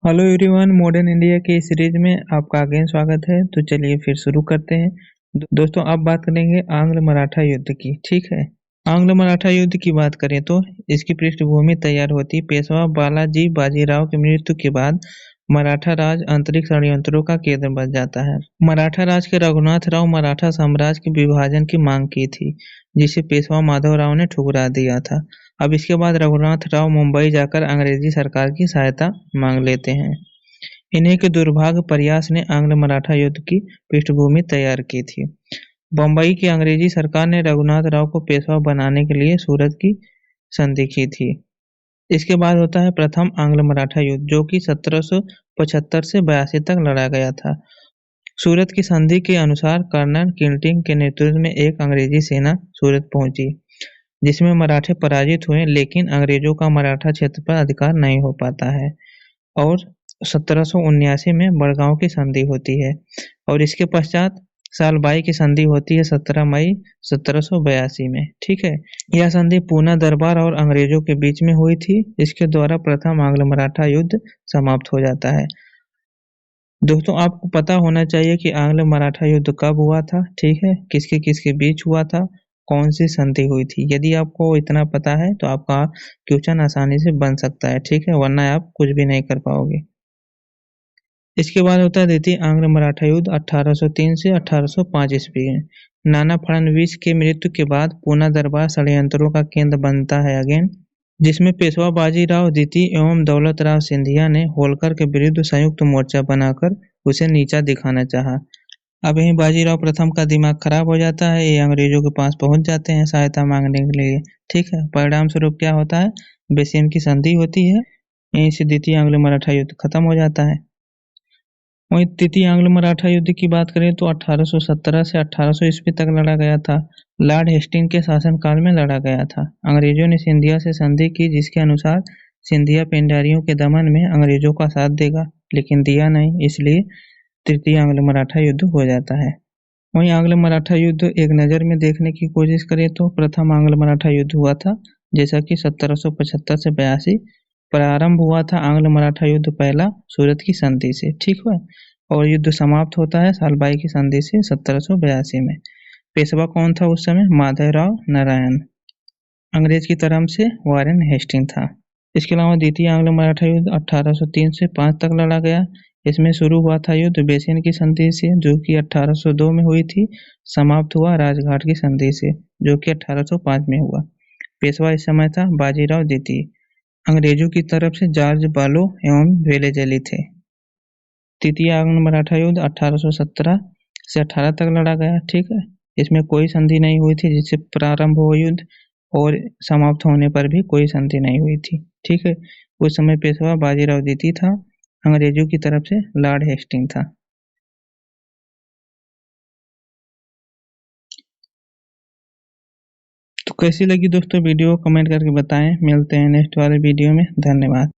Hello everyone, modern India के इस series में आपका अगेन स्वागत है। तो चलिए फिर शुरू करते हैं। दोस्तों, अब बात करेंगे आंग्ल मराठा युद्ध की। ठीक है। आंग्ल मराठा युद्ध की बात करें तो इसकी पृष्ठभूमि तैयार होती पेशवा बालाजी बाजीराव की मृत्यु के बाद। मराठा राज आंतरिक षड्यंत्रों का केंद्र बन जाता है। मराठा राज के रघुनाथ राव मराठा साम्राज्य के विभाजन की मांग की थी, जिसे पेशवा माधव राव ने ठुकरा दिया था। अब इसके बाद रघुनाथ राव मुंबई जाकर अंग्रेजी सरकार की सहायता मांग लेते हैं। इन्हीं के दुर्भाग्य प्रयास ने आंग्ल मराठा युद्ध की पृष्ठभूमि तैयार की थी। बम्बई की अंग्रेजी सरकार ने रघुनाथ राव को पेशवा बनाने के लिए सूरत की संधि की थी। इसके बाद होता है प्रथम आंग्ल मराठा युद्ध, जो कि 1775 से 82 तक लड़ा गया था। सूरत की संधि के अनुसार कर्नल किल्टिंग के नेतृत्व में एक अंग्रेजी सेना सूरत पहुंची, जिसमें मराठे पराजित हुए, लेकिन अंग्रेजों का मराठा क्षेत्र पर अधिकार नहीं हो पाता है। और 1779 में बड़गांव की संधि होती है और इसके पश्चात सालबाई की संधि होती है 17 मई 1782 में। ठीक है। यह संधि पूना दरबार और अंग्रेजों के बीच में हुई थी। इसके द्वारा प्रथम आंग्ल मराठा युद्ध समाप्त हो जाता है। दोस्तों, आपको पता होना चाहिए कि आंग्ल मराठा युद्ध कब हुआ था। ठीक है। किसके किसके बीच हुआ था, कौन सी संधि हुई थी। यदि आपको इतना पता है तो आपका क्वेश्चन आसानी से बन सकता है। ठीक है, वरना आप कुछ भी नहीं कर पाओगे। इसके बाद होता है द्वितीय आंग्ल मराठा युद्ध 1803 से 1805 ईस्वी में। नाना फडणवीस के मृत्यु के बाद पूना दरबार षड्यंत्रों का केंद्र बनता है अगेन, जिसमें पेशवा बाजीराव द्वितीय एवं दौलत राव सिंधिया ने होलकर के विरुद्ध संयुक्त मोर्चा बनाकर उसे नीचा दिखाना चाहा। अब यही बाजीराव प्रथम का दिमाग खराब हो जाता है। ये अंग्रेजों के पास पहुंच जाते हैं सहायता मांगने के लिए। ठीक है। परिणाम स्वरूप क्या होता है, बेसेन की संधि होती है। यहीं से द्वितीय आंग्ल मराठा युद्ध खत्म हो जाता है। वहीं तृतीय आंग्ल मराठा युद्ध की बात करें तो 1817 से 1800 ईस्वी तक लड़ा गया था। लॉर्ड हेस्टिंग के शासनकाल में लड़ा गया था। अंग्रेजों ने सिंधिया से संधि की, जिसके अनुसार सिंधिया पेंडारियों के दमन में अंग्रेजों का साथ देगा, लेकिन दिया नहीं, इसलिए तृतीय आंग्ल मराठा युद्ध हो जाता है। वहीं आंग्ल मराठा युद्ध एक नज़र में देखने की कोशिश करें तो प्रथम आंग्ल मराठा युद्ध हुआ था, जैसा कि 1775 से 82 प्रारंभ हुआ था। आंग्ल मराठा युद्ध पहला सूरत की संधि से। ठीक है। और युद्ध समाप्त होता है सालबाई की संधि से 1782 में। पेशवा कौन था उस समय, माधवराव नारायण। अंग्रेज की तरफ से वारेन हेस्टिंग था। इसके अलावा द्वितीय आंग्ल मराठा युद्ध 1803 से 5 तक लड़ा गया। इसमें शुरू हुआ था युद्ध बेसेन की संधि से, जो कि 1802 में हुई थी। समाप्त हुआ राजघाट की संधि से, जो कि 1805 में हुआ। पेशवा इस समय था बाजीराव द्वितीय। अंग्रेजों की तरफ से जॉर्ज बालो एवं वेलेजली थे। तृतीय आंग्ल मराठा युद्ध 1817 से 18 तक लड़ा गया। ठीक है। इसमें कोई संधि नहीं हुई थी, जिससे प्रारंभ हुआ युद्ध, और समाप्त होने पर भी कोई संधि नहीं हुई थी। ठीक है। उस समय पेशवा बाजीराव द्वितीय था। अंग्रेजों की तरफ से लॉर्ड हेस्टिंग था। तो कैसी लगी दोस्तों वीडियो, कमेंट करके बताएं। मिलते हैं नेक्स्ट वाले वीडियो में। धन्यवाद।